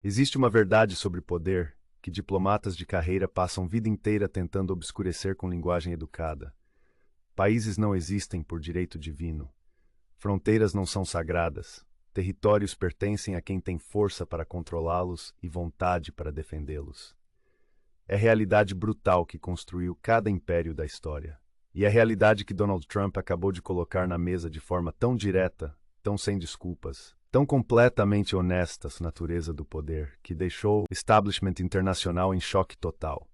Existe uma verdade sobre poder que diplomatas de carreira passam vida inteira tentando obscurecer com linguagem educada. Países não existem por direito divino. Fronteiras não são sagradas. Territórios pertencem a quem tem força para controlá-los e vontade para defendê-los. É a realidade brutal que construiu cada império da história. E é a realidade que Donald Trump acabou de colocar na mesa de forma tão direta, tão sem desculpas, tão completamente honesta a natureza do poder, que deixou o establishment internacional em choque total.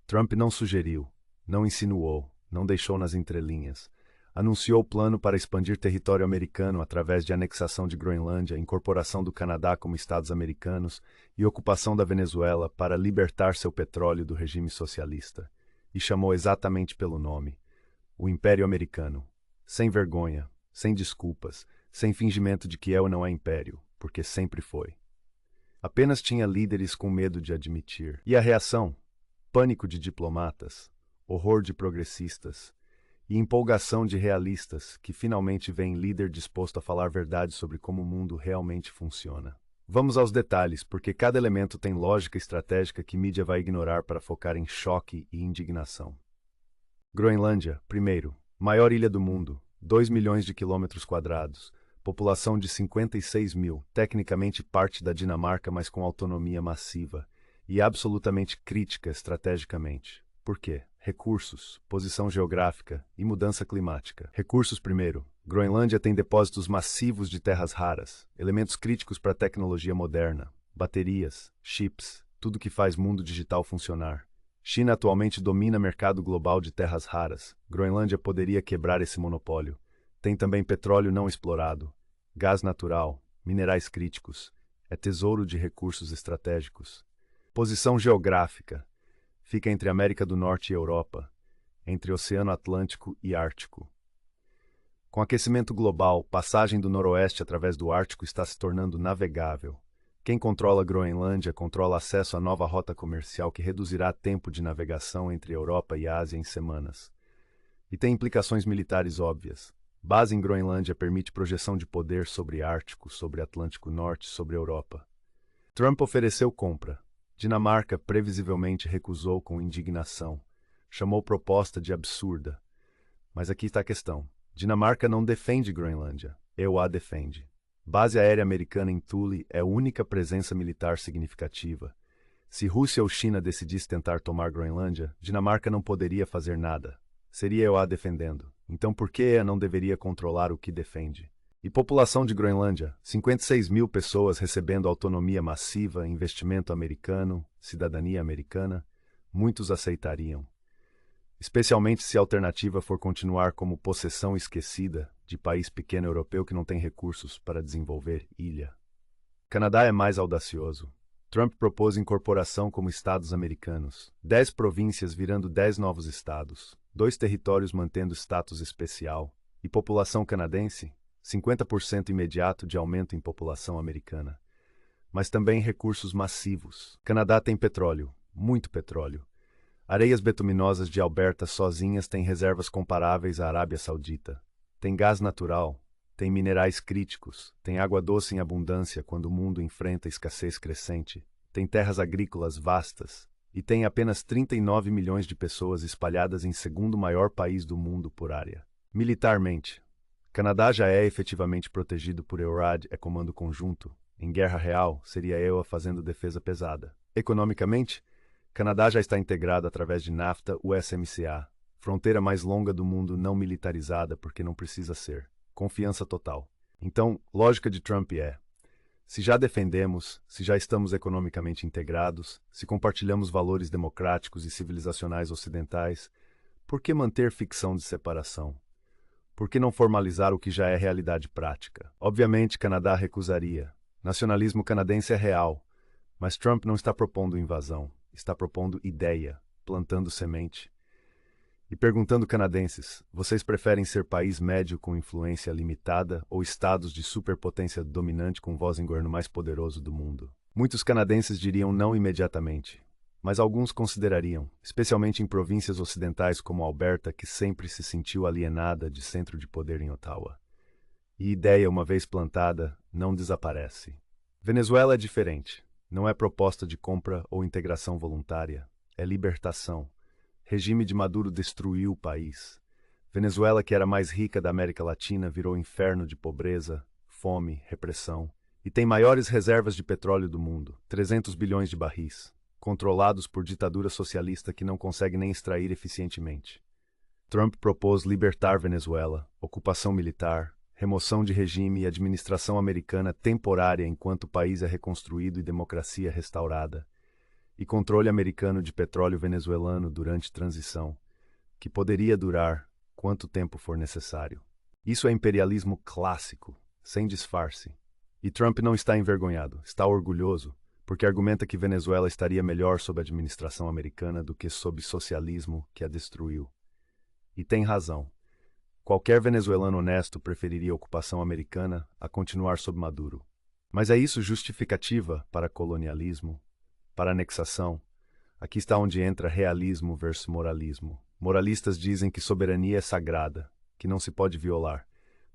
Trump não sugeriu, não insinuou, não deixou nas entrelinhas. Anunciou o plano para expandir território americano através de anexação de Groenlândia, incorporação do Canadá como Estados americanos e ocupação da Venezuela para libertar seu petróleo do regime socialista. E chamou exatamente pelo nome: o Império Americano. Sem vergonha, sem desculpas, sem fingimento de que é ou não é império, porque sempre foi. Apenas tinha líderes com medo de admitir. E a reação? Pânico de diplomatas, horror de progressistas e empolgação de realistas que finalmente veem líder disposto a falar verdade sobre como o mundo realmente funciona. Vamos aos detalhes, porque cada elemento tem lógica estratégica que mídia vai ignorar para focar em choque e indignação. Groenlândia, primeiro, maior ilha do mundo, 2 milhões de quilômetros quadrados, população de 56 mil, tecnicamente parte da Dinamarca, mas com autonomia massiva, e absolutamente crítica estrategicamente. Por quê? Recursos, posição geográfica e mudança climática. Recursos primeiro. Groenlândia tem depósitos massivos de terras raras, elementos críticos para a tecnologia moderna, baterias, chips, tudo que faz mundo digital funcionar. China atualmente domina mercado global de terras raras. Groenlândia poderia quebrar esse monopólio. Tem também petróleo não explorado, gás natural, minerais críticos. É tesouro de recursos estratégicos. Posição geográfica. Fica entre América do Norte e Europa, entre Oceano Atlântico e Ártico. Com aquecimento global, passagem do noroeste através do Ártico está se tornando navegável. Quem controla a Groenlândia controla acesso à nova rota comercial que reduzirá tempo de navegação entre Europa e Ásia em semanas. E tem implicações militares óbvias. Base em Groenlândia permite projeção de poder sobre Ártico, sobre Atlântico Norte, sobre Europa. Trump ofereceu compra. Dinamarca previsivelmente recusou com indignação. Chamou proposta de absurda. Mas aqui está a questão. Dinamarca não defende Groenlândia. EUA defende. Base aérea americana em Thule é a única presença militar significativa. Se Rússia ou China decidisse tentar tomar Groenlândia, Dinamarca não poderia fazer nada. Seria EUA defendendo. Então por que EA não deveria controlar o que defende? E população de Groenlândia, 56 mil pessoas recebendo autonomia massiva, investimento americano, cidadania americana, muitos aceitariam. Especialmente se a alternativa for continuar como possessão esquecida de país pequeno europeu que não tem recursos para desenvolver ilha. Canadá é mais audacioso. Trump propôs incorporação como estados americanos, 10 províncias virando 10 novos estados, 2 territórios mantendo status especial, e população canadense, 50% imediato de aumento em população americana. Mas também recursos massivos. Canadá tem petróleo, muito petróleo. Areias betuminosas de Alberta sozinhas têm reservas comparáveis à Arábia Saudita. Tem gás natural, tem minerais críticos, tem água doce em abundância quando o mundo enfrenta escassez crescente, tem terras agrícolas vastas e tem apenas 39 milhões de pessoas espalhadas em segundo maior país do mundo por área. Militarmente, Canadá já é efetivamente protegido por EURAD, é comando conjunto. Em guerra real, seria EUA fazendo defesa pesada. Economicamente, Canadá já está integrado através de NAFTA, USMCA, fronteira mais longa do mundo não militarizada porque não precisa ser. Confiança total. Então, lógica de Trump é: se já defendemos, se já estamos economicamente integrados, se compartilhamos valores democráticos e civilizacionais ocidentais, por que manter ficção de separação? Por que não formalizar o que já é realidade prática? Obviamente, Canadá recusaria. Nacionalismo canadense é real, mas Trump não está propondo invasão, está propondo ideia, plantando semente. E perguntando canadenses, vocês preferem ser país médio com influência limitada ou estados de superpotência dominante com voz em governo mais poderoso do mundo? Muitos canadenses diriam não imediatamente, mas alguns considerariam, especialmente em províncias ocidentais como Alberta, que sempre se sentiu alienada de centro de poder em Ottawa. E ideia, uma vez plantada, não desaparece. Venezuela é diferente. Não é proposta de compra ou integração voluntária, é libertação. Regime de Maduro destruiu o país. Venezuela, que era a mais rica da América Latina, virou inferno de pobreza, fome, repressão. E tem maiores reservas de petróleo do mundo, 300 bilhões de barris, controlados por ditadura socialista que não consegue nem extrair eficientemente. Trump propôs libertar Venezuela, ocupação militar, remoção de regime e administração americana temporária enquanto o país é reconstruído e democracia restaurada, e controle americano de petróleo venezuelano durante transição, que poderia durar quanto tempo for necessário. Isso é imperialismo clássico, sem disfarce. E Trump não está envergonhado, está orgulhoso, porque argumenta que Venezuela estaria melhor sob a administração americana do que sob socialismo que a destruiu. E tem razão. Qualquer venezuelano honesto preferiria a ocupação americana a continuar sob Maduro. Mas é isso justificativa para colonialismo, para anexação? Aqui está onde entra realismo versus moralismo. Moralistas dizem que soberania é sagrada, que não se pode violar,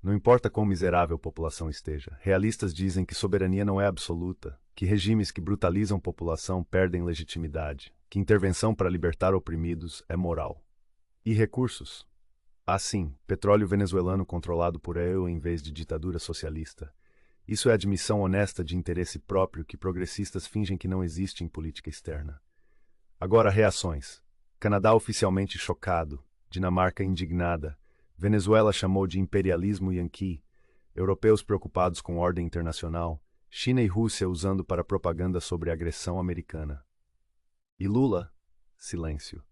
não importa quão miserável a população esteja. Realistas dizem que soberania não é absoluta, que regimes que brutalizam a população perdem legitimidade, que intervenção para libertar oprimidos é moral. E recursos? Assim, petróleo venezuelano controlado por EU em vez de ditadura socialista. Isso é admissão honesta de interesse próprio que progressistas fingem que não existe em política externa. Agora, reações. Canadá oficialmente chocado, Dinamarca indignada, Venezuela chamou de imperialismo yanqui, europeus preocupados com ordem internacional, China e Rússia usando para propaganda sobre a agressão americana. E Lula? Silêncio.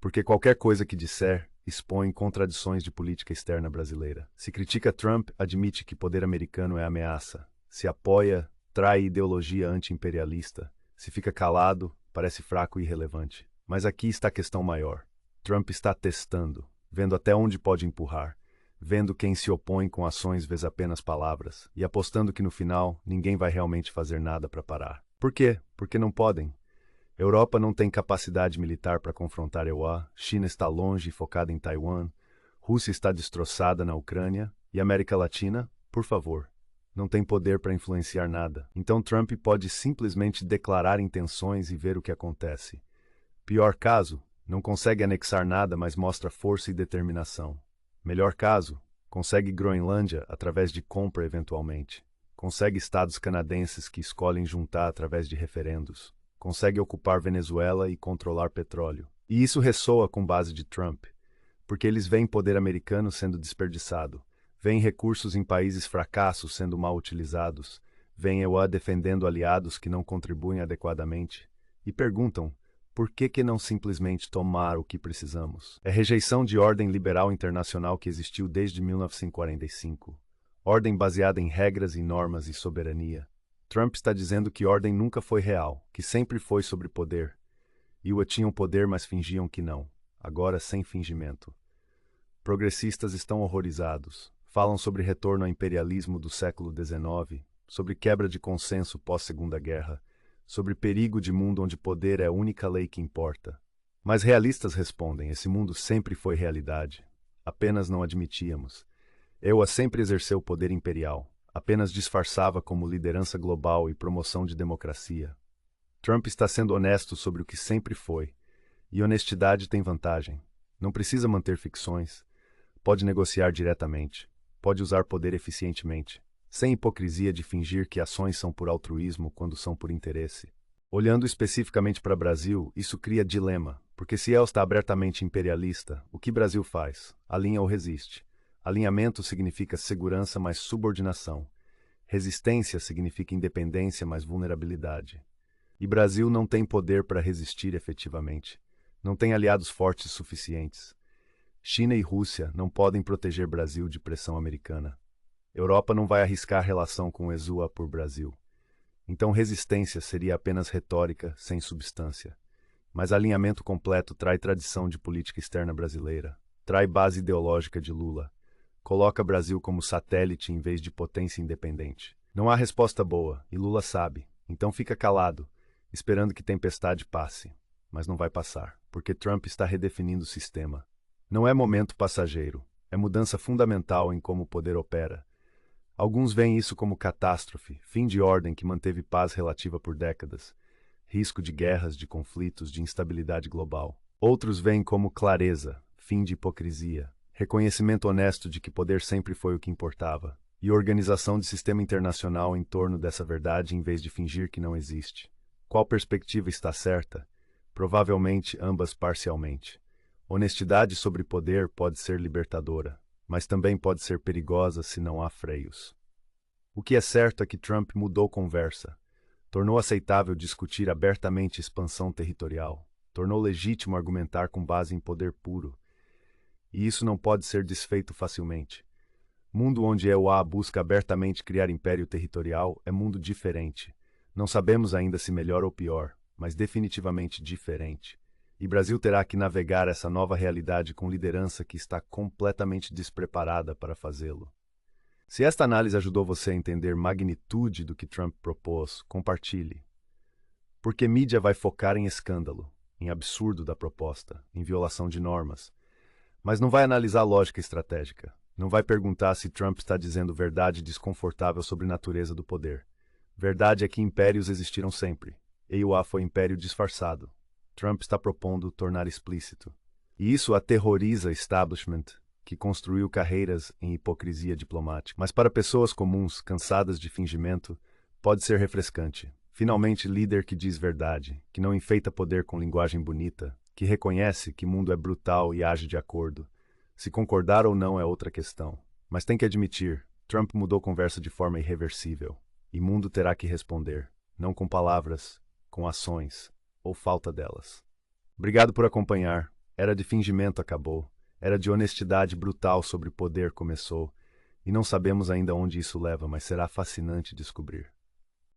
Porque qualquer coisa que disser expõe contradições de política externa brasileira. Se critica Trump, admite que poder americano é ameaça. Se apoia, trai ideologia anti-imperialista. Se fica calado, parece fraco e irrelevante. Mas aqui está a questão maior. Trump está testando, vendo até onde pode empurrar, vendo quem se opõe com ações vezes apenas palavras, e apostando que no final ninguém vai realmente fazer nada para parar. Por quê? Porque não podem. Europa não tem capacidade militar para confrontar EUA, China está longe e focada em Taiwan, Rússia está destroçada na Ucrânia, e América Latina, por favor, não tem poder para influenciar nada. Então Trump pode simplesmente declarar intenções e ver o que acontece. Pior caso, não consegue anexar nada, mas mostra força e determinação. Melhor caso, consegue Groenlândia através de compra eventualmente. Consegue estados canadenses que escolhem juntar através de referendos. Consegue ocupar Venezuela e controlar petróleo. E isso ressoa com base de Trump, porque eles veem poder americano sendo desperdiçado, veem recursos em países fracassos sendo mal utilizados, veem EUA defendendo aliados que não contribuem adequadamente, e perguntam, por que não simplesmente tomar o que precisamos? É rejeição de ordem liberal internacional que existiu desde 1945, ordem baseada em regras e normas e soberania. Trump está dizendo que ordem nunca foi real, que sempre foi sobre poder. EUA tinham poder, mas fingiam que não. Agora sem fingimento. Progressistas estão horrorizados. Falam sobre retorno ao imperialismo do século XIX, sobre quebra de consenso pós-Segunda Guerra, sobre perigo de mundo onde poder é a única lei que importa. Mas realistas respondem, esse mundo sempre foi realidade. Apenas não admitíamos. EUA sempre exerceu poder imperial. Apenas disfarçava como liderança global e promoção de democracia. Trump está sendo honesto sobre o que sempre foi. E honestidade tem vantagem. Não precisa manter ficções. Pode negociar diretamente. Pode usar poder eficientemente. Sem hipocrisia de fingir que ações são por altruísmo quando são por interesse. Olhando especificamente para o Brasil, isso cria dilema. Porque se El está abertamente imperialista, o que Brasil faz? Alinha ou resiste? Alinhamento significa segurança mais subordinação. Resistência significa independência mais vulnerabilidade. E Brasil não tem poder para resistir efetivamente. Não tem aliados fortes suficientes. China e Rússia não podem proteger Brasil de pressão americana. Europa não vai arriscar relação com EUA por Brasil. Então resistência seria apenas retórica, sem substância. Mas alinhamento completo trai tradição de política externa brasileira, trai base ideológica de Lula. Coloca Brasil como satélite em vez de potência independente. Não há resposta boa, e Lula sabe. Então fica calado, esperando que tempestade passe. Mas não vai passar, porque Trump está redefinindo o sistema. Não é momento passageiro, é mudança fundamental em como o poder opera. Alguns veem isso como catástrofe, fim de ordem que manteve paz relativa por décadas, risco de guerras, de conflitos, de instabilidade global. Outros veem como clareza, fim de hipocrisia, reconhecimento honesto de que poder sempre foi o que importava, e organização de sistema internacional em torno dessa verdade em vez de fingir que não existe. Qual perspectiva está certa? Provavelmente ambas parcialmente. Honestidade sobre poder pode ser libertadora, mas também pode ser perigosa se não há freios. O que é certo é que Trump mudou conversa, tornou aceitável discutir abertamente expansão territorial, tornou legítimo argumentar com base em poder puro, e isso não pode ser desfeito facilmente. Mundo onde EUA busca abertamente criar império territorial é mundo diferente. Não sabemos ainda se melhor ou pior, mas definitivamente diferente. E Brasil terá que navegar essa nova realidade com liderança que está completamente despreparada para fazê-lo. Se esta análise ajudou você a entender a magnitude do que Trump propôs, compartilhe. Porque mídia vai focar em escândalo, em absurdo da proposta, em violação de normas, mas não vai analisar a lógica estratégica. Não vai perguntar se Trump está dizendo verdade desconfortável sobre a natureza do poder. Verdade é que impérios existiram sempre. EUA foi império disfarçado. Trump está propondo tornar explícito. E isso aterroriza o establishment, que construiu carreiras em hipocrisia diplomática. Mas para pessoas comuns, cansadas de fingimento, pode ser refrescante. Finalmente, líder que diz verdade, que não enfeita poder com linguagem bonita, que reconhece que o mundo é brutal e age de acordo. Se concordar ou não é outra questão. Mas tem que admitir, Trump mudou conversa de forma irreversível. E o mundo terá que responder, não com palavras, com ações, ou falta delas. Obrigado por acompanhar. Era de fingimento acabou. Era de honestidade brutal sobre poder começou. E não sabemos ainda onde isso leva, mas será fascinante descobrir.